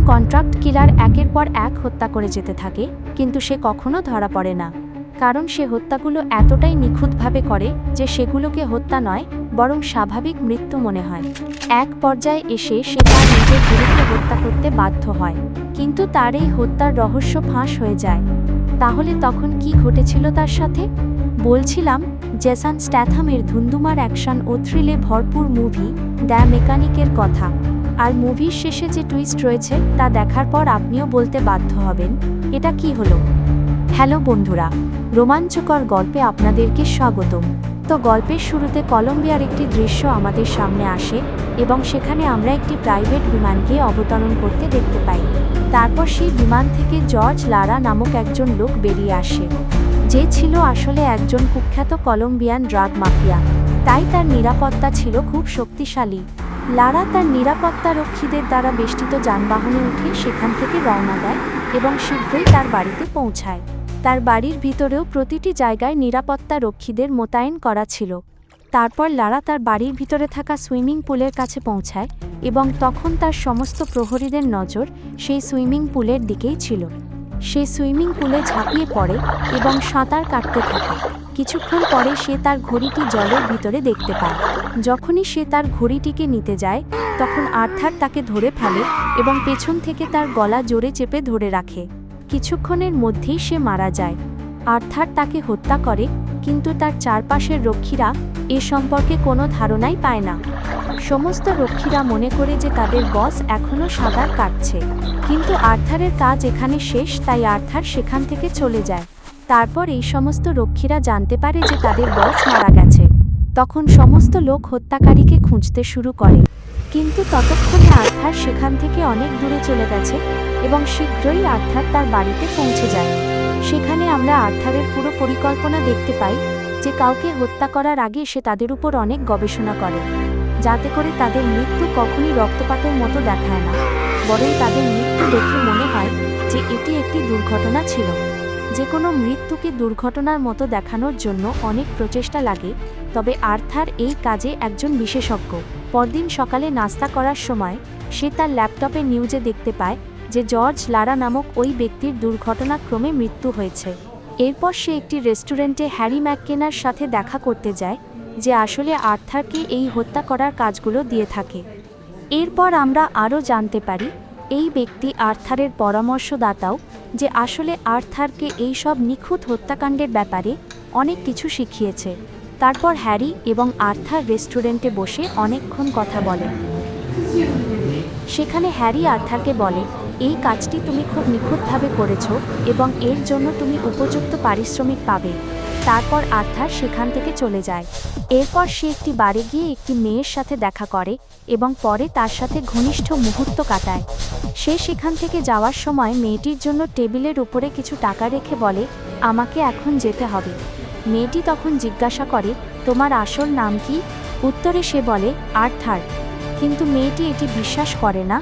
Contract কিলার একের পর এক হত্যা করে যেতে থাকে, কিন্তু সে কখনো ধরা পড়ে না, কারণ সে হত্যাগুলো এতটাই নিখুঁতভাবে করে যে সেগুলোকে হত্যা নয়, বরং স্বাভাবিক মৃত্যু মনে হয়। এক পর্যায়ে এসে সে তার নিজের গুরুকে হত্যা করতে বাধ্য হয়, কিন্তু তার এই হত্যার রহস্য ফাঁস হয়ে যায়। তাহলে তখন কি ঘটেছিল তার সাথে? বলছিলাম জেসন স্ট্যাথামের ধুন্ধুমার অ্যাকশন ও থ্রিলে ভরপুর মুভি দ্য মেকানিকের কথা। আর মুভির শেষে যে টুইস্ট রয়েছে তা দেখার পর আপনিও বলতে বাধ্য হবেন, এটা কি হলো। হ্যালো বন্ধুরা, রোমাঞ্চকর গল্পে আপনাদেরকে স্বাগতম। তো গল্পের শুরুতে কলম্বিয়ার একটি দৃশ্য আমাদের সামনে আসে এবং সেখানে আমরা একটি প্রাইভেট বিমানকে অবতরণ করতে দেখতে পাই। তারপর সেই বিমান থেকে জর্জ লারা নামক একজন লোক বেরিয়ে আসে, যে ছিল আসলে একজন কুখ্যাত কলম্বিয়ান ড্রাগ মাফিয়া। তাই তার নিরাপত্তা ছিল খুব শক্তিশালী। লারা তার নিরাপত্তারক্ষীদের দ্বারা বেষ্টিত যানবাহনে উঠে সেখান থেকে রওনা দেয় এবং শীঘ্রই তার বাড়িতে পৌঁছায়। তার বাড়ির ভিতরেও প্রতিটি জায়গায় নিরাপত্তারক্ষীদের মোতায়েন করা ছিল। তারপর লারা তার বাড়ির ভিতরে থাকা সুইমিং পুলের কাছে পৌঁছায় এবং তখন তার সমস্ত প্রহরীদের নজর সেই সুইমিং পুলের দিকেই ছিল। সে সুইমিং পুলে ঝাঁপিয়ে পড়ে এবং সাঁতার কাটতে থাকে। কিছুক্ষণ পরে সে তার ঘড়িটি জলের ভিতরে দেখতে পায়। যখনই সে তার ঘড়িটিকে নিতে যায়, তখন আর্থার তাকে ধরে ফেলে এবং পেছন থেকে তার গলা জোরে চেপে ধরে রাখে। কিছুক্ষণের মধ্যেই সে মারা যায়। আর্থার তাকে হত্যা করে, কিন্তু তার চারপাশের রক্ষীরা এ সম্পর্কে কোনো ধারণাই পায় না। সমস্ত রক্ষীরা মনে করে যে তাদের বস এখনও সাঁতার কাটছে, কিন্তু আর্থারের কাজ এখানে শেষ, তাই আর্থার সেখান থেকে চলে যায়। তারপর এই সমস্ত রক্ষীরা জানতে পারে যে তাদের বস মারা গেছে। তখন সমস্ত লোক হত্যাকারীকে খুঁজতে শুরু করে, কিন্তু ততক্ষণে আর্থার সেখান থেকে অনেক দূরে চলে গেছে এবং শীঘ্রই আর্থার তার বাড়িতে পৌঁছে যায়। সেখানে আমরা আর্থারের পুরো পরিকল্পনা দেখতে পাই, যে কাউকে হত্যা করার আগে সে তাদের উপর অনেক গবেষণা করে, যাতে করে তাদের মৃত্যু কখনই রক্তপাতের মতো দেখায় না, বরং তাদের মৃত্যু দেখে মনে হয় যে এটি একটি দুর্ঘটনা ছিল। যে কোনো মৃত্যুকে দুর্ঘটনার মতো দেখানোর জন্য অনেক প্রচেষ্টা লাগে, তবে আর্থার এই কাজে একজন বিশেষজ্ঞ। পরদিন সকালে নাস্তা করার সময় সে তার ল্যাপটপে নিউজে দেখতে পায় যে জর্জ লারা নামক ওই ব্যক্তির দুর্ঘটনাক্রমে মৃত্যু হয়েছে। এরপর সে একটি রেস্টুরেন্টে হ্যারি ম্যাককেনার সাথে দেখা করতে যায়, যে আসলে আর্থারকে এই হত্যা করার কাজগুলো দিয়ে থাকে। এরপর আমরা আরও জানতে পারি এই ব্যক্তি আর্থারের পরামর্শদাতাও, যে আসলে আর্থারকে এই সব নিখুঁত হত্যাকাণ্ডের ব্যাপারে অনেক কিছু শিখিয়েছে। তারপর হ্যারি এবং আর্থার রেস্টুরেন্টে বসে অনেকক্ষণ কথা বলে। সেখানে হ্যারি আর্থারকে বলে, এই কাজটি তুমি খুব নিখুঁতভাবে করেছ এবং এর জন্য তুমি উপযুক্ত পারিশ্রমিক পাবে। তারপর আর্থার সেখান থেকে চলে যায়। এরপর সে একটি বারে গিয়ে একটি মেয়ের সাথে দেখা করে এবং পরে তার সাথে ঘনিষ্ঠ মুহূর্ত কাটায়। সে সেখান থেকে যাওয়ার সময় মেয়েটির জন্য টেবিলের উপরে কিছু টাকা রেখে বলে, আমাকে এখন যেতে হবে। মেয়েটি তখন জিজ্ঞাসা করে, তোমার আসল নাম কি? উত্তরে সে বলে, আর্থার। কিন্তু মেয়েটি এটি বিশ্বাস করে না।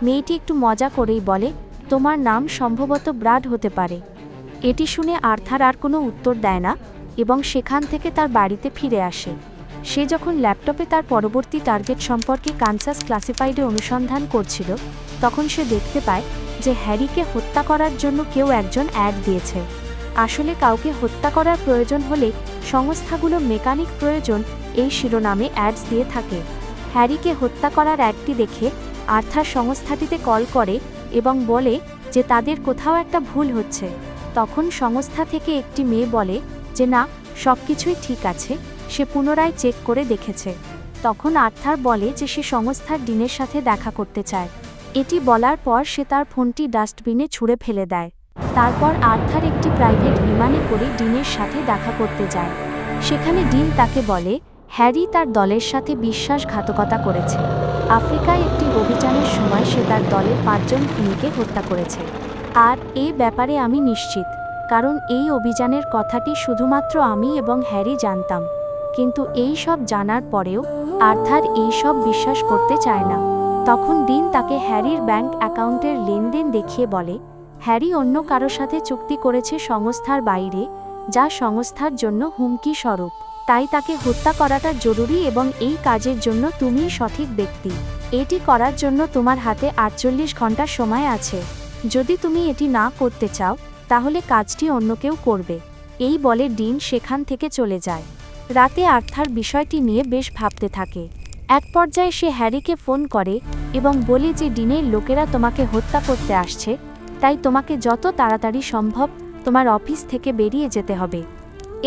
মেয়েটি একটু মজা করেই বলে, তোমার নাম সম্ভবত ব্রাড হতে পারে। এটি শুনে আর্থার আর কোনো উত্তর দেয় না এবং সেখান থেকে তার বাড়িতে ফিরে আসে। সে যখন ল্যাপটপে তার পরবর্তী টার্গেট সম্পর্কে কানসাস ক্লাসিফাইডে অনুসন্ধান করছিল, তখন সে দেখতে পায় যে হ্যারিকে হত্যা করার জন্য কেউ একজন অ্যাড দিয়েছে। আসলে কাউকে হত্যা করার প্রয়োজন হলে সংস্থাগুলো মেকানিক প্রয়োজন এই শিরোনামে অ্যাডস দিয়ে থাকে। হ্যারিকে হত্যা করার অ্যাডটি দেখে আর্থার সংস্থাটিতে কল করে এবং বলে যে তাদের কোথাও একটা ভুল হচ্ছে। তখন সংস্থা থেকে একটি মেয়ে বলে যে না, সব কিছুই ঠিক আছে, সে পুনরায় চেক করে দেখেছে। তখন আর্থার বলে যে সে সংস্থার ডিনের সাথে দেখা করতে চায়। এটি বলার পর সে তার ফোনটি ডাস্টবিনে ছুঁড়ে ফেলে দেয়। তারপর আর্থার একটি প্রাইভেট বিমানে করে ডিনের সাথে দেখা করতে যায়। সেখানে ডিন তাকে বলে, হ্যারি তার দলের সাথে বিশ্বাসঘাতকতা করেছে। আফ্রিকায় একটি অভিযানের সময় সে তার দলের 5 জন খুনিকে হত্যা করেছে। আর এই ব্যাপারে আমি নিশ্চিত, কারণ এই অভিযানের কথাটি শুধুমাত্র আমি এবং হ্যারি জানতাম। কিন্তু এই সব জানার পরেও আর্থার এই সব বিশ্বাস করতে চায় না। তখন ডিন তাকে হ্যারির ব্যাংক অ্যাকাউন্টের লেনদেন দেখিয়ে বলে, হ্যারি অন্য কারো সাথে চুক্তি করেছে সংস্থার বাইরে, যা সংস্থার জন্য হুমকি স্বরূপ। তাই তাকে হত্যা করাটা জরুরি এবং এই কাজের জন্য তুমিই সঠিক ব্যক্তি। এটি করার জন্য তোমার হাতে 48 ঘন্টা সময় আছে। যদি তুমি এটি না করতে চাও তাহলে কাজটি অন্য কেউ করবে। এই বলে ডিন সেখান থেকে চলে যায়। রাতে আর্থার বিষয়টি নিয়ে বেশ ভাবতে থাকে। এক পর্যায়ে সে হ্যারিকে ফোন করে এবং বলে যে ডিনের লোকেরা তোমাকে হত্যা করতে আসছে, তাই তোমাকে যত তাড়াতাড়ি সম্ভব তোমার অফিস থেকে বেরিয়ে যেতে হবে।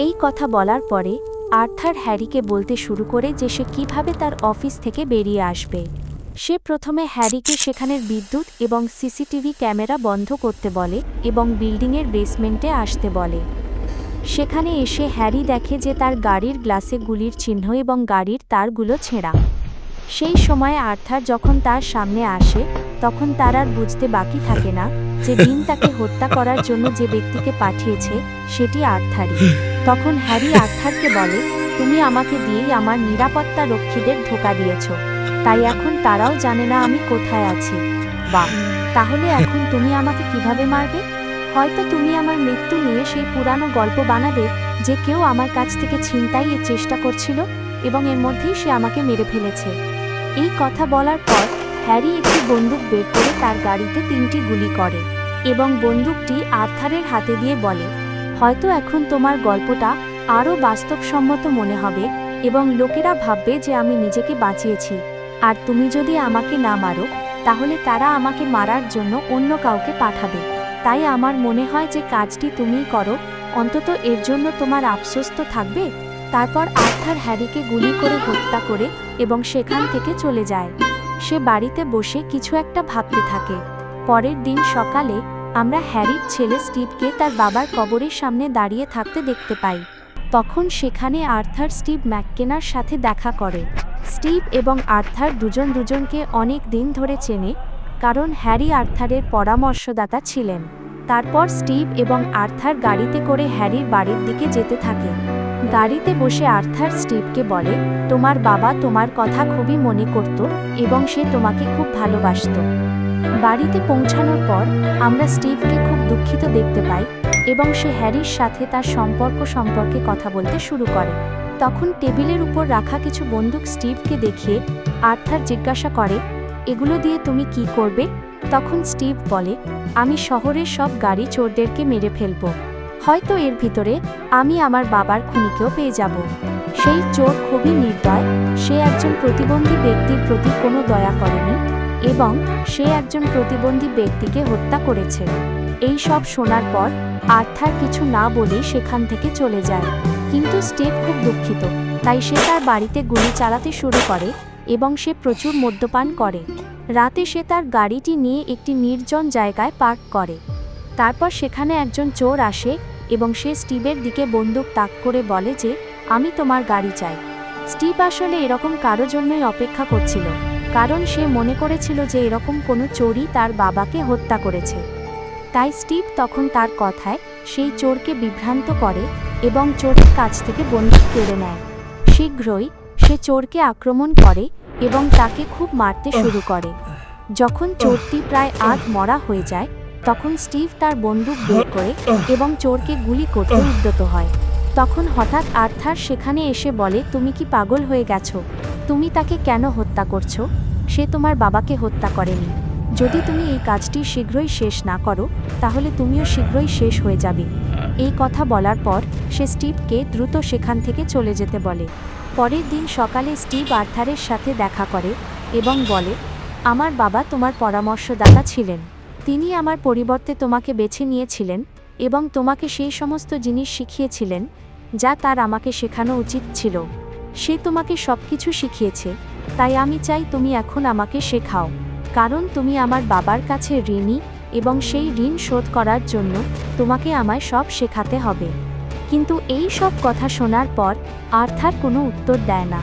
এই কথা বলার পরে আর্থার হ্যারিকে বলতে শুরু করে যে সে কিভাবে তার অফিস থেকে বেরিয়ে আসবে। সে প্রথমে হ্যারিকে সেখানের বিদ্যুৎ এবং সিসিটিভি ক্যামেরা বন্ধ করতে বলে এবং বিল্ডিংয়ের বেসমেন্টে আসতে বলে। সেখানে এসে হ্যারি দেখে যে তার গাড়ির গ্লাসে গুলির চিহ্ন এবং গাড়ির তারগুলো ছেঁড়া। সেই সময় আর্থার যখন তার সামনে আসে তখন তার আর বুঝতে বাকি থাকে না যে ডিন তাকে হত্যা করার জন্য যে ব্যক্তিকে পাঠিয়েছে সেটি আর্থারই। তখন হ্যারি আর্থারকে বলে, তুমি আমাকে দিয়েই আমার নিরাপত্তা রক্ষীদের ধোঁকা দিয়েছ, তাই এখন তারাও জানে না আমি কোথায় আছি। বাহ, তাহলে এখন তুমি আমাকে কিভাবে মারবে? হয়তো তুমি আমার মৃত্যু নিয়ে সেই পুরানো গল্প বানাবে যে কেউ আমার কাছ থেকে ছিনতাইয়ের চেষ্টা করছিল এবং এর মধ্যেই সে আমাকে মেরে ফেলেছে। এই কথা বলার পর হ্যারি একটি বন্দুক বের করে তার গাড়িতে 3টি গুলি করে এবং বন্দুকটি আর্থারের হাতে দিয়ে বলে, হয়তো এখন তোমার গল্পটা আরও বাস্তবসম্মত মনে হবে এবং লোকেরা ভাববে যে আমি নিজেকে বাঁচিয়েছি, আর তুমি যদি আমাকে না মারো তাহলে তারা আমাকে মারার জন্য অন্য কাউকে পাঠাবে। তাই আমার মনে হয় যে কাজটি তুমিই করো, অন্তত এর জন্য তোমার আফসোস তো থাকবে। তারপর আর্থার হ্যারিকে গুলি করে হত্যা করে এবং সেখান থেকে চলে যায়। সে বাড়িতে বসে কিছু একটা ভাবতে থাকে। পরের দিন সকালে আমরা হ্যারির ছেলে স্টিভকে তার বাবার কবরের সামনে দাঁড়িয়ে থাকতে দেখতে পাই। তখন সেখানে আর্থার স্টিভ ম্যাককেনার সাথে দেখা করে। স্টিভ এবং আর্থার দুজনকে অনেক দিন ধরে চেনে, কারণ হ্যারি আর্থারের পরামর্শদাতা ছিলেন। তারপর স্টিভ এবং আর্থার গাড়িতে করে হ্যারির বাড়ির দিকে যেতে থাকে। গাড়িতে বসে আর্থার স্টিভকে বলে, তোমার বাবা তোমার কথা খুবই মনে করত এবং সে তোমাকে খুব ভালোবাসত। বাড়িতে পৌঁছানোর পর আমরা স্টিভকে খুব দুঃখিত দেখতে পাই এবং সে হ্যারির সাথে তার সম্পর্কে কথা বলতে শুরু করে। তখন টেবিলের উপর রাখা কিছু বন্দুক স্টিভকে দেখিয়ে আর্থার জিজ্ঞাসা করে, এগুলো দিয়ে তুমি কি করবে? তখন স্টিভ বলে, আমি শহরের সব গাড়ি চোরদেরকে মেরে ফেলব। হয়তো এর ভিতরে আমি আমার বাবার খুনিকেও পেয়ে যাব। সেই চোর খুবই নির্দয়, সে একজন প্রতিবন্ধী ব্যক্তির প্রতি কোনো দয়া করেনি এবং সে একজন প্রতিবন্ধী ব্যক্তিকে হত্যা করেছে। এই সব শোনার পর আর্থার কিছু না বলেই সেখান থেকে চলে যায়। কিন্তু স্টিভ খুব দুঃখিত, তাই সে তার বাড়িতে গুলি চালাতে শুরু করে এবং সে প্রচুর মদ্যপান করে। রাতে সে তার গাড়িটি নিয়ে একটি নির্জন জায়গায় পার্ক করে। তারপর সেখানে একজন চোর আসে এবং সে স্টিভের দিকে বন্দুক তাক করে বলে যে, আমি তোমার গাড়ি চাই। স্টিভ আসলে এরকম কারো জন্যই অপেক্ষা করছিল, কারণ সে মনে করেছিল যে এরকম কোনো চোরই তার বাবাকে হত্যা করেছে। তাই স্টিভ তখন তার কথায় সেই চোরকে বিভ্রান্ত করে এবং চোরের কাছ থেকে বন্দুক কেড়ে নেয়। শীঘ্রই সে চোরকে আক্রমণ করে এবং তাকে খুব মারতে শুরু করে। যখন চোরটি প্রায় আধ মরা হয়ে যায় তখন স্টিভ তার বন্দুক বের করে এবং চোরকে গুলি করতে উদ্যত হয়। তখন হঠাৎ আর্থার সেখানে এসে বলে, তুমি কি পাগল হয়ে গেছো? তুমি তাকে কেন হত্যা করছো? সে তোমার বাবাকে হত্যা করেনি। যদি তুমি এই কাজটি শীঘ্রই শেষ না করো তাহলে তুমিও শীঘ্রই শেষ হয়ে যাবে। এই কথা বলার পর সে স্টিভকে দ্রুত সেখান থেকে চলে যেতে বলে। পরের দিন সকালে স্টিভ আর্থারের সাথে দেখা করে এবং বলে, আমার বাবা তোমার পরামর্শদাতা ছিলেন। তিনি আমার পরিবর্তে তোমাকে বেছে নিয়েছিলেন এবং তোমাকে সেই সমস্ত জিনিস শিখিয়েছিলেন যা তার আমাকে শেখানো উচিত ছিল। সে তোমাকে সবকিছু শিখিয়েছে, তাই আমি চাই তুমি এখন আমাকে শেখাও, কারণ তুমি আমার বাবার কাছে ঋণী এবং সেই ঋণ শোধ করার জন্য তোমাকে আমায় সব শেখাতে হবে। কিন্তু এই সব কথা শোনার পর আর্থার কোনো উত্তর দেয় না।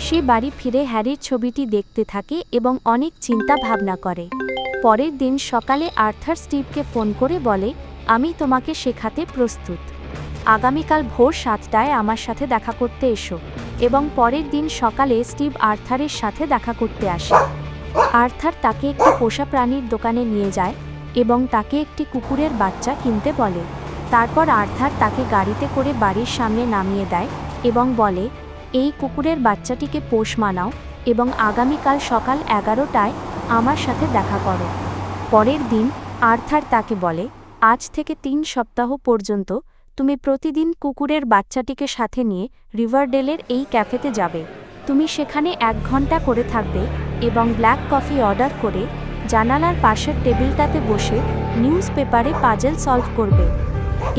সে বাড়ি ফিরে হ্যারির ছবিটি দেখতে থাকে এবং অনেক চিন্তা ভাবনা করে। পরের দিন সকালে আর্থার স্টিভকে ফোন করে বলে, আমি তোমাকে শেখাতে প্রস্তুত। আগামীকাল ভোর 7টায় আমার সাথে দেখা করতে এসো। এবং পরের দিন সকালে স্টিভ আর্থারের সাথে দেখা করতে আসে। আর্থার তাকে একটি পোষা প্রাণীর দোকানে নিয়ে যায় এবং তাকে একটি কুকুরের বাচ্চা কিনতে বলে। তারপর আর্থার তাকে গাড়িতে করে বাড়ির সামনে নামিয়ে দেয় এবং বলে, এই কুকুরের বাচ্চাটিকে পোষ মানাও এবং আগামীকাল সকাল 11টায় আমার সাথে দেখা করো। পরের দিন আর্থার তাকে বলে, আজ থেকে 3 সপ্তাহ পর্যন্ত তুমি প্রতিদিন কুকুরের বাচ্চাটিকে সাথে নিয়ে রিভারডেলের এই ক্যাফেতে যাবে। তুমি সেখানে 1 ঘন্টা করে থাকবে এবং ব্ল্যাক কফি অর্ডার করে জানালার পাশের টেবিলটাতে বসে নিউজ পেপারে পাজল সলভ করবে।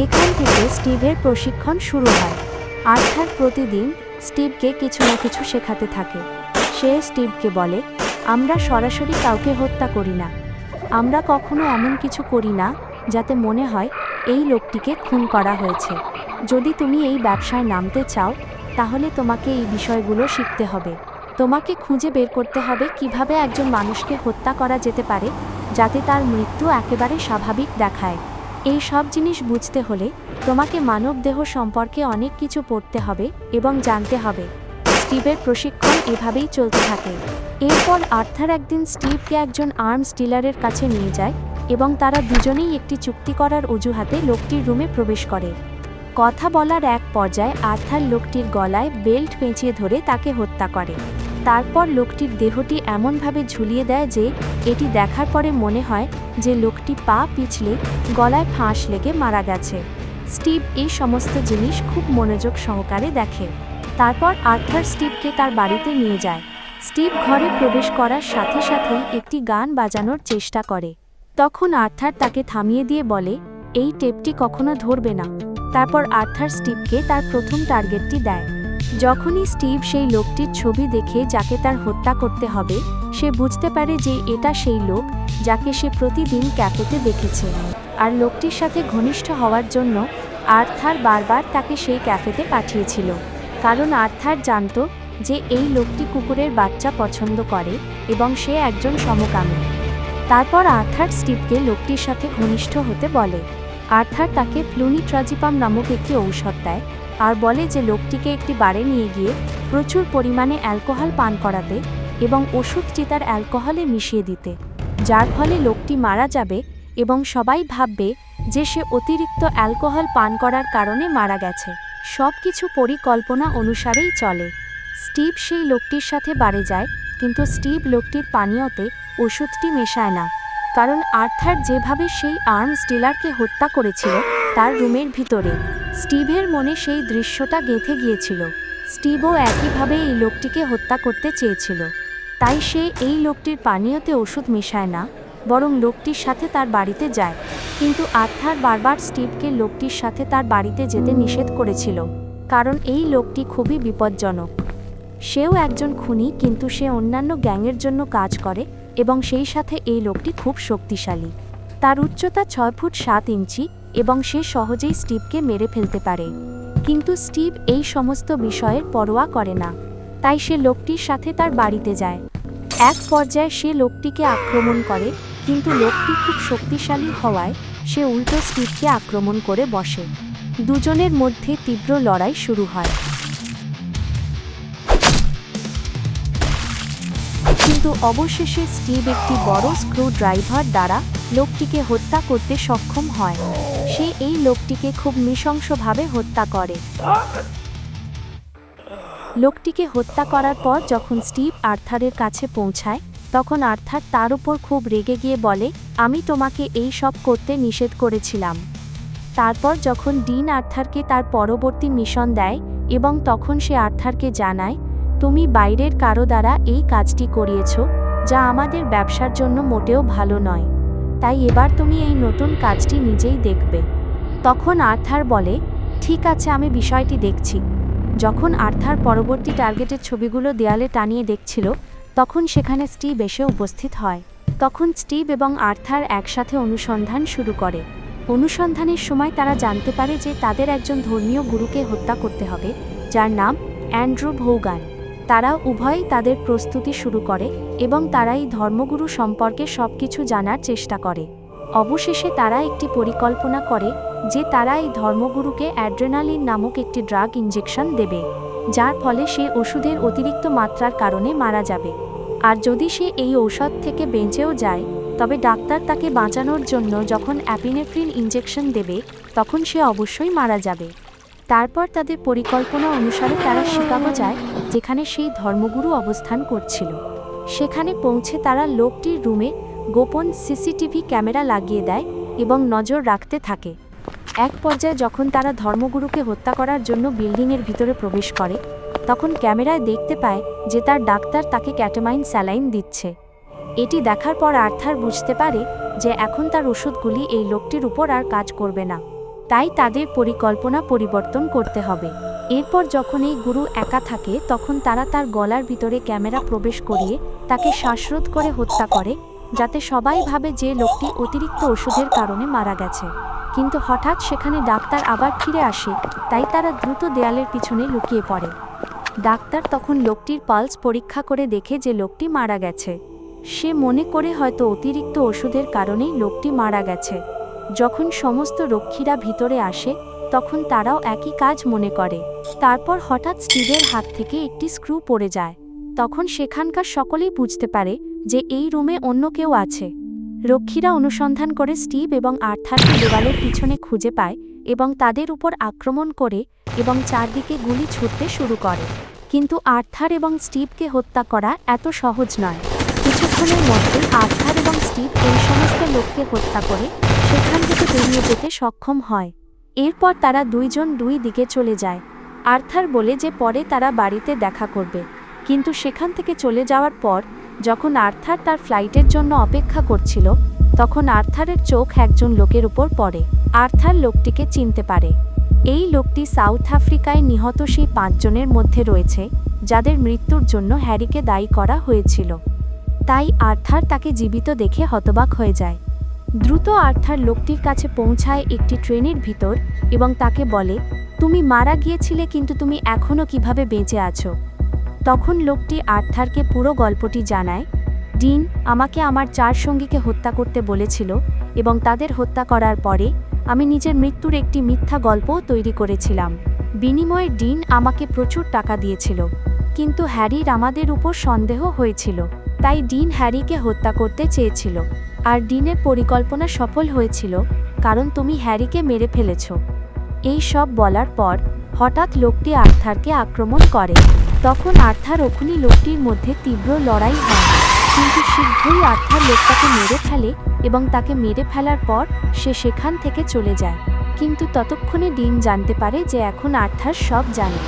এখান থেকে স্টিভের প্রশিক্ষণ শুরু হয়। আর্থার প্রতিদিন স্টিভকে কিছু না কিছু শেখাতে থাকে। সে স্টিভকে বলে, আমরা সরাসরি কাউকে হত্যা করি না। আমরা কখনো এমন কিছু করি না যাতে মনে হয় এই লোকটিকে খুন করা হয়েছে। যদি তুমি এই ব্যবসায় নামতে চাও তাহলে তোমাকে এই বিষয়গুলো শিখতে হবে। তোমাকে খুঁজে বের করতে হবে কিভাবে একজন মানুষকে হত্যা করা যেতে পারে যাতে তার মৃত্যু একেবারে স্বাভাবিক দেখায়। এই সব জিনিস বুঝতে হলে তোমাকে মানবদেহ সম্পর্কে অনেক কিছু পড়তে হবে এবং জানতে হবে। স্টিভের প্রশিক্ষণ এভাবেই চলতে থাকে। এরপর আর্থার একদিন স্টিভকে একজন আর্মস ডিলারের কাছে নিয়ে যায় এবং তারা দুজনেই একটি চুক্তি করার অজুহাতে লোকটির রুমে প্রবেশ করে। কথা বলার এক পর্যায়ে আর্থার লোকটির গলায় বেল্ট পেঁচিয়ে ধরে তাকে হত্যা করে। তারপর লোকটির দেহটি এমনভাবে ঝুলিয়ে দেয় যে এটি দেখার পরে মনে হয় যে লোকটি পা পিছলে গলায় ফাঁস লেগে মারা গেছে। স্টিভ এই সমস্ত জিনিস খুব মনোযোগ সহকারে দেখে। তারপর আর্থার স্টিভকে তার বাড়িতে নিয়ে যায়। স্টিভ ঘরে প্রবেশ করার সাথে সাথেই একটি গান বাজানোর চেষ্টা করে। তখন আর্থার তাকে থামিয়ে দিয়ে বলে, এই টেপটি কখনো ধরবে না। তারপর আর্থার স্টিভকে তার প্রথম টার্গেটটি দেয়। যখনই স্টিভ সেই লোকটির ছবি দেখে যাকে তার হত্যা করতে হবে, সে বুঝতে পারে যে এটা সেই লোক যাকে সে প্রতিদিন ক্যাফেতে দেখেছে। আর লোকটির সাথে ঘনিষ্ঠ হওয়ার জন্য আর্থার বারবার তাকে সেই ক্যাফেতে পাঠিয়েছিল, কারণ আর্থার জানত যে এই লোকটি কুকুরের বাচ্চা পছন্দ করে এবং সে একজন সমকামী। তারপর আর্থার স্টিভকে লোকটির সাথে ঘনিষ্ঠ হতে বলে। আর্থার তাকে ফ্লুনিট্রাজিপাম নামক একটি ঔষধ দেয় আর বলে যে লোকটিকে একটি বারে নিয়ে গিয়ে প্রচুর পরিমাণে অ্যালকোহল পান করাতে এবং ওষুধটি তার অ্যালকোহলে মিশিয়ে দিতে, যার ফলে লোকটি মারা যাবে এবং সবাই ভাববে যে সে অতিরিক্ত অ্যালকোহল পান করার কারণে মারা গেছে। সব কিছু পরিকল্পনা অনুসারেই চলে। স্টিভ সেই লোকটির সাথে বারে যায়, কিন্তু স্টিভ লোকটির পানীয়তে ওষুধটি মেশায় না, কারণ আর্থার যেভাবে সেই আর্মস ডিলারকে হত্যা করেছিল তার রুমের ভিতরে স্টিভের মনে সেই দৃশ্যটা গেঁথে গিয়েছিল। স্টিভও একইভাবে এই লোকটিকে হত্যা করতে চেয়েছিল, তাই সে এই লোকটির পানীয়তে ওষুধ মেশায় না, বরং লোকটির সাথে তার বাড়িতে যায়। কিন্তু আর্থার বারবার স্টিভকে লোকটির সাথে তার বাড়িতে যেতে নিষেধ করেছিল, কারণ এই লোকটি খুবই বিপজ্জনক। সেও একজন খুনি, কিন্তু সে অন্যান্য গ্যাংয়ের জন্য কাজ করে এবং সেই সাথে এই লোকটি খুব শক্তিশালী। তার উচ্চতা 6 ফুট 7 ইঞ্চি এবং সে সহজেই স্টিভকে মেরে ফেলতে পারে। কিন্তু স্টিভ এই সমস্ত বিষয়ের পরোয়া করে না, তাই সে লোকটির সাথে তার বাড়িতে যায়। এক পর্যায়ে সে লোকটিকে আক্রমণ করে, কিন্তু লোকটি খুব শক্তিশালী হওয়ায় সে উল্টো স্টিভকে আক্রমণ করে বসে। দুজনের মধ্যে তীব্র লড়াই শুরু হয়, কিন্তু অবশেষে স্টিভ একটি বড় স্ক্রু ড্রাইভার দ্বারা লোকটিকে হত্যা করতে সক্ষম হয়। সে এই লোকটিকে খুব নৃশংসভাবে হত্যা করে। লোকটিকে হত্যা করার পর যখন স্টিভ আর্থারের কাছে পৌঁছায়, তখন আর্থার তার উপর খুব রেগে গিয়ে বলে, আমি তোমাকে এই সব করতে নিষেধ করেছিলাম। তারপর যখন ডিন আর্থারকে তার পরবর্তী মিশন দেয় এবং তখন সে আর্থারকে জানায়, তুমি বাইরের কারো দ্বারা এই কাজটি করিয়েছ, যা আমাদের ব্যবসার জন্য মোটেও ভালো নয়, তাই এবার তুমি এই নতুন কাজটি নিজেই দেখবে। তখন আর্থার বলে, ঠিক আছে, আমি বিষয়টি দেখছি। যখন আর্থার পরবর্তী টার্গেটের ছবিগুলো দেয়ালে টানিয়ে দেখছিল, তখন সেখানে স্টিভ এসে উপস্থিত হয়। তখন স্টিভ এবং আর্থার একসাথে অনুসন্ধান শুরু করে। অনুসন্ধানের সময় তারা জানতে পারে যে তাদের একজন ধর্মীয় গুরুকে হত্যা করতে হবে, যার নাম অ্যান্ড্রু ভৌগান। তারা উভয়ই তাদের প্রস্তুতি শুরু করে এবং তারা এই ধর্মগুরু সম্পর্কে সবকিছু জানার চেষ্টা করে। অবশেষে তারা একটি পরিকল্পনা করে যে তারা এই ধর্মগুরুকে অ্যাড্রেনালিন নামক একটি ড্রাগ ইনজেকশন দেবে, যার ফলে সে ওষুধের অতিরিক্ত মাত্রার কারণে মারা যাবে। আর যদি সে এই ঔষধ থেকে বেঁচেও যায়, তবে ডাক্তার তাকে বাঁচানোর জন্য যখন অ্যাপিনেফ্রিন ইনজেকশন দেবে, তখন সে অবশ্যই মারা যাবে। তারপর তাদের পরিকল্পনা অনুসারে তারা শিকাগো যায় যেখানে সেই ধর্মগুরু অবস্থান করছিল। সেখানে পৌঁছে তারা লোকটির রুমে গোপন সিসিটিভি ক্যামেরা লাগিয়ে দেয় এবং নজর রাখতে থাকে। এক পর্যায়ে যখন তারা ধর্মগুরুকে হত্যা করার জন্য বিল্ডিংয়ের ভিতরে প্রবেশ করে, তখন ক্যামেরায় দেখতে পায় যে তার ডাক্তার তাকে ক্যাটামাইন স্যালাইন দিচ্ছে। এটি দেখার পর আর্থার বুঝতে পারে যে এখন তার ওষুধগুলি এই লোকটির উপর আর কাজ করবে না, তাই তাদের পরিকল্পনা পরিবর্তন করতে হবে। এরপর যখন এই গুরু একা থাকে তখন তারা তার গলার ভিতরে ক্যামেরা প্রবেশ করিয়ে তাকে শ্বাসরোধ করে হত্যা করে, যাতে সবাই ভাবে যে লোকটি অতিরিক্ত ওষুধের কারণে মারা গেছে। কিন্তু হঠাৎ সেখানে ডাক্তার আবার ফিরে আসে, তাই তারা দ্রুত দেয়ালের পিছনে লুকিয়ে পড়ে। ডাক্তার তখন লোকটির পালস পরীক্ষা করে দেখে যে লোকটি মারা গেছে। সে মনে করে হয়তো অতিরিক্ত ওষুধের কারণেই লোকটি মারা গেছে। যখন সমস্ত রক্ষীরা ভিতরে আসে তখন তারাও একই কাজ মনে করে। তারপর হঠাৎ স্টিভের হাত থেকে একটি স্ক্রু পড়ে যায়। তখন সেখানকার সকলেই বুঝতে পারে যে এই রুমে অন্য কেউ আছে। রক্ষীরা অনুসন্ধান করে স্টিভ এবং আর্থারকে দেওয়ালের পিছনে খুঁজে পায় এবং তাদের উপর আক্রমণ করে এবং চারদিকে গুলি ছুটতে শুরু করে। কিন্তু আর্থার এবং স্টিভকে হত্যা করা এত সহজ নয়। কিছুক্ষণের মধ্যে আর্থার এবং স্টিভ এই সমস্ত লোককে হত্যা করে সেখান থেকে বেরিয়ে যেতে সক্ষম হয়। এরপর তারা দুইজন দুই দিকে চলে যায়। আর্থার বলে যে পরে তারা বাড়িতে দেখা করবে, কিন্তু সেখান থেকে চলে যাওয়ার পর যখন আর্থার তার ফ্লাইটের জন্য অপেক্ষা করছিল তখন আর্থারের চোখ একজন লোকের উপর পড়ে। আর্থার লোকটিকে চিনতে পারে। এই লোকটি সাউথ আফ্রিকায় নিহত সেই 5 জনের মধ্যে রয়েছে যাদের মৃত্যুর জন্য হ্যারিকে দায়ী করা হয়েছিল। তাই আর্থার তাকে জীবিত দেখে হতবাক হয়ে যায়। দ্রুত আর্থার লোকটির কাছে পৌঁছায় একটি ট্রেনের ভিতর এবং তাকে বলে, তুমি মারা গিয়েছিলে কিন্তু তুমি এখনও কিভাবে বেঁচে আছো। তখন লোকটি আর্থারকে পুরো গল্পটি জানায়। ডিন আমাকে আমার 4 সঙ্গীকে হত্যা করতে বলেছিল এবং তাদের হত্যা করার পরে আমি নিজের মৃত্যুর একটি মিথ্যা গল্পও তৈরি করেছিলাম। বিনিময়ে ডিন আমাকে প্রচুর টাকা দিয়েছিল, কিন্তু হ্যারির আমাদের উপর সন্দেহ হয়েছিল, তাই ডিন হ্যারিকে হত্যা করতে চেয়েছিল। আর ডিনের পরিকল্পনা সফল হয়েছিল কারণ তুমি হ্যারিকে মেরে ফেলেছ। এই সব বলার পর হঠাৎ লোকটি আর্থারকে আক্রমণ করে। তখন আর্থার ওখানে লোকটির মধ্যে তীব্র লড়াই হয়, কিন্তু শীঘ্রই আর্থার লোকটাকে মেরে ফেলে এবং তাকে মেরে ফেলার পর সে সেখান থেকে চলে যায়। কিন্তু ততক্ষণে ডিন জানতে পারে যে এখন আর্থার সব জানে,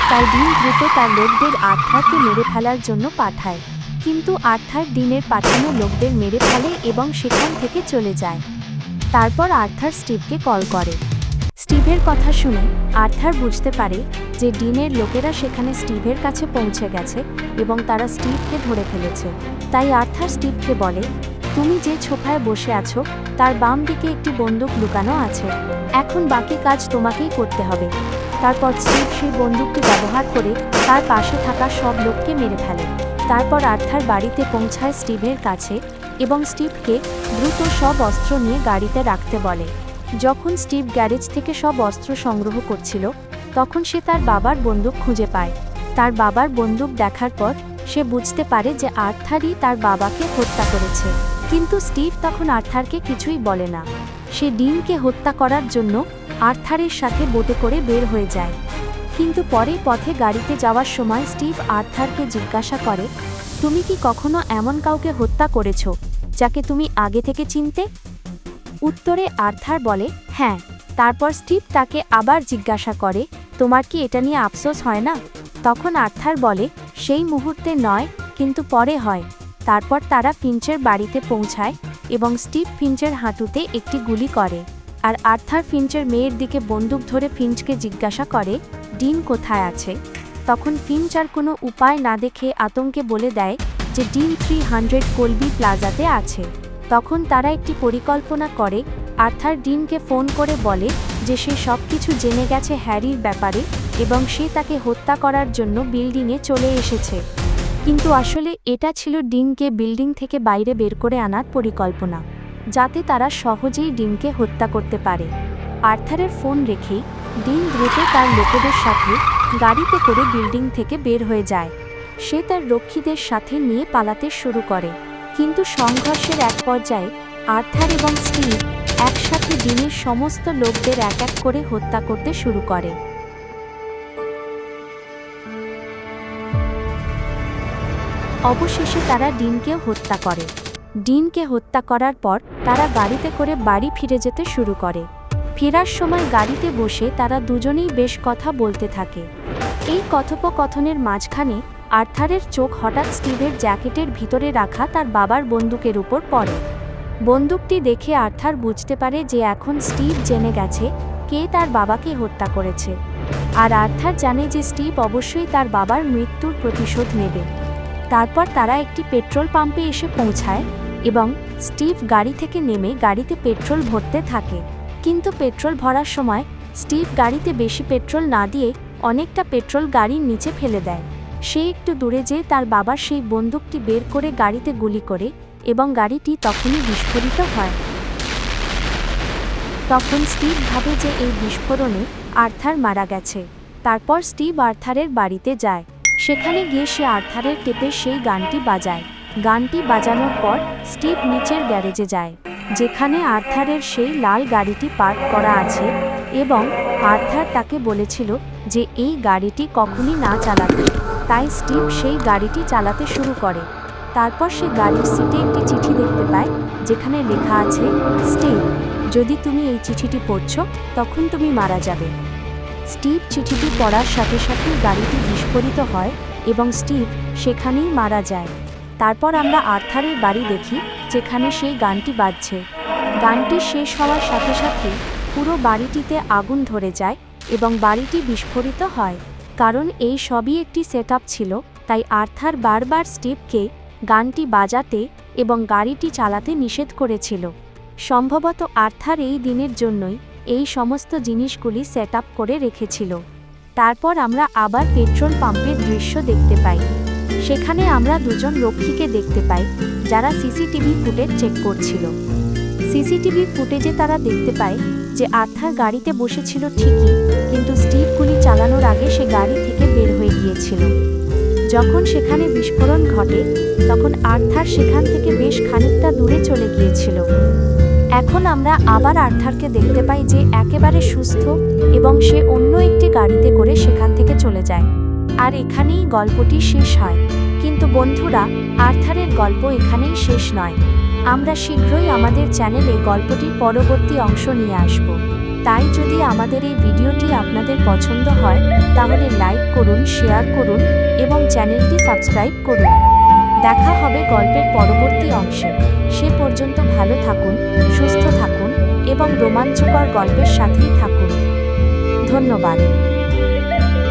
তাই ডিন দ্রুত তার লোকদের আর্থারকে মেরে ফেলার জন্য পাঠায়। কিন্তু আর্থার ডিনের পাঠানো লোকদের মেরে ফেলে এবং সেখান থেকে চলে যায়। তারপর আর্থার স্টিভকে কল করে। স্টিভের কথা শুনে আর্থার বুঝতে পারে যে ডিনের লোকেরা সেখানে স্টিভের কাছে পৌঁছে গেছে এবং তারা স্টিভকে ধরে ফেলেছে। তাই আর্থার স্টিভকে বলে, তুমি যে সোফায় বসে আছো তার বাম দিকে একটি বন্দুক লুকানো আছে, এখন বাকি কাজ তোমাকেই করতে হবে। তারপর স্টিভ সেই বন্দুকটি ব্যবহার করে তার পাশে থাকা সব লোককে মেরে ফেলে। তারপর আর্থার বাড়িতে পৌঁছায় স্টিভের কাছে এবং স্টিভকে দ্রুত সব অস্ত্র নিয়ে গাড়িতে রাখতে বলে। যখন স্টিভ গ্যারেজ থেকে সব অস্ত্র সংগ্রহ করছিল তখন সে তার বাবার বন্দুক খুঁজে পায়। তার বাবার বন্দুক দেখার পর সে বুঝতে পারে যে আর্থারই তার বাবাকে হত্যা করেছে। কিন্তু স্টিভ তখন আর্থারকে কিছুই বলে না। সে ডিনকে হত্যা করার জন্য আর্থারের সাথে বোটে করে বের হয়ে যায়। কিন্তু পরে পথে গাড়িতে যাওয়ার সময় স্টিভ আর্থারকে জিজ্ঞাসা করে, তুমি কি কখনো এমন কাউকে হত্যা করেছো যাকে তুমি আগে থেকে চিনতে? উত্তরে আর্থার বলে, হ্যাঁ। তারপর স্টিভ তাকে আবার জিজ্ঞাসা করে, তোমার কি এটা নিয়ে আফসোস হয় না? তখন আর্থার বলে, সেই মুহূর্তে নয়, কিন্তু পরে হয়। তারপর তারা ফিঞ্চের বাড়িতে পৌঁছায় এবং স্টিভ ফিঞ্চের হাঁটুতে একটি গুলি করে। আর আর্থার ফিঞ্চের মেয়ের দিকে বন্দুক ধরে ফিঞ্চকে জিজ্ঞাসা করে, ডিন কোথায় আছে? তখন ফিঞ্চ আর কোনো উপায় না দেখে আতঙ্কে বলে দেয় যে ডিন 300 কোলবি প্লাজাতে আছে। তখন তারা একটি পরিকল্পনা করে। আর্থার ডিনকে ফোন করে বলে যে সে সব কিছু জেনে গেছে হ্যারির ব্যাপারে এবং সে তাকে হত্যা করার জন্য বিল্ডিংয়ে চলে এসেছে। কিন্তু আসলে এটা ছিল ডিনকে বিল্ডিং থেকে বাইরে বের করে আনার পরিকল্পনা, যাতে তারা সহজেই ডিনকে হত্যা করতে পারে। আর্থারের ফোন রেখেই ডিন দ্রুত তার লোকেদের সাথে গাড়িতে করে বিল্ডিং থেকে বের হয়ে যায়। সে তার রক্ষীদের সাথে নিয়ে পালাতে শুরু করে। কিন্তু সংঘর্ষের এক পর্যায়ে আর্থার এবং স্টিভ একসাথে ডিনের সমস্ত লোকদের এক এক করে হত্যা করতে শুরু করে। অবশেষে তারা ডিনকেও হত্যা করে। ডিনকে হত্যা করার পর তারা গাড়িতে করে বাড়ি ফিরে যেতে শুরু করে। ফেরার সময় গাড়িতে বসে তারা দুজনেই বেশ কথা বলতে থাকে। এই কথোপকথনের মাঝখানে আর্থারের চোখ হঠাৎ স্টিভের জ্যাকেটের ভিতরে রাখা তার বাবার বন্দুকের উপর পড়ে। বন্দুকটি দেখে আর্থার বুঝতে পারে যে এখন স্টিভ জেনে গেছে কে তার বাবাকে হত্যা করেছে, আর আর্থার জানে যে স্টিভ অবশ্যই তার বাবার মৃত্যুর প্রতিশোধ নেবে। তারপর তারা একটি পেট্রোল পাম্পে এসে পৌঁছায় এবং স্টিভ গাড়ি থেকে নেমে গাড়িতে পেট্রোল ভরতে থাকে। কিন্তু পেট্রোল ভরার সময় স্টিভ গাড়িতে বেশি পেট্রোল না দিয়ে অনেকটা পেট্রোল গাড়ির নিচে ফেলে দেয়। সে একটু দূরে যেয়ে তার বাবার সেই বন্দুকটি বের করে গাড়িতে গুলি করে এবং গাড়িটি তখনই বিস্ফোরিত হয়। তখন স্টিভ ভাবে যে এই বিস্ফোরণে আর্থার মারা গেছে। তারপর স্টিভ আর্থারের বাড়িতে যায়। সেখানে গিয়ে সে আর্থারের টেপে সেই গানটি বাজায়। গানটি বাজানোর পর স্টিভ নিচের গ্যারেজে যায়, যেখানে আর্থারের সেই লাল গাড়িটি পার্ক করা আছে এবং আর্থার তাকে বলেছিল যে এই গাড়িটি কখনই না চালাতে। তাই স্টিভ সেই গাড়িটি চালাতে শুরু করে। তারপর সে গাড়ির সিটে একটি চিঠি দেখতে পায়, যেখানে লেখা আছে, স্টিভ, যদি তুমি এই চিঠিটি পড়ছ তখন তুমি মারা যাবে। স্টিভ চিঠিটি পড়ার সাথে সাথেই গাড়িটি বিস্ফোরিত হয় এবং স্টিভ সেখানেই মারা যায়। তারপর আমরা আর্থারের বাড়ি দেখি, যেখানে সেই গানটি বাজছে। গানটি শেষ হওয়ার সাথে সাথে পুরো বাড়িটিতে আগুন ধরে যায় এবং বাড়িটি বিস্ফোরিত হয়। কারণ এই সবই একটি সেটআপ ছিল, তাই আর্থার বারবার স্টিভকে গানটি বাজাতে এবং গাড়িটি চালাতে নিষেধ করেছিল। সম্ভবত আর্থার এই দিনের জন্যই এই সমস্ত জিনিসগুলি সেটআপ করে রেখেছিল। তারপর আমরা আবার পেট্রোল পাম্পের দৃশ্য দেখতে পাই। সেখানে আমরা দুজন রক্ষীকে দেখতে পাই, যারা সিসিটিভি ফুটেজ চেক করছিল। সিসিটিভি ফুটেজে তারা দেখতে পায় যে আর্থার গাড়িতে বসেছিল ঠিকই, কিন্তু স্টিভ গুলি চালানোর আগে সে গাড়ি থেকে বের হয়ে গিয়েছিল। যখন সেখানে বিস্ফোরণ ঘটে তখন আর্থার সেখান থেকে বেশ খানিকটা দূরে চলে গিয়েছিল। এখন আমরা আবার আর্থারকে দেখতে পাই যে একেবারে সুস্থ এবং সে অন্য একটি গাড়িতে করে সেখান থেকে চলে যায়। আর এখানেই গল্পটি শেষ হয়। কিন্তু বন্ধুরা, আর্থারের গল্প এখানেই শেষ নয়। আমরা শীঘ্রই আমাদের চ্যানেলে গল্পটির পরবর্তী অংশ নিয়ে আসব। তাই যদি আমাদের এই ভিডিওটি আপনাদের পছন্দ হয় তাহলে লাইক করুন, শেয়ার করুন এবং চ্যানেলটি সাবস্ক্রাইব করুন। দেখা হবে গল্পের পরবর্তী অংশে। সে পর্যন্ত ভালো থাকুন, সুস্থ থাকুন এবং রোমাঞ্চকর গল্পের সাথেই থাকুন। ধন্যবাদ।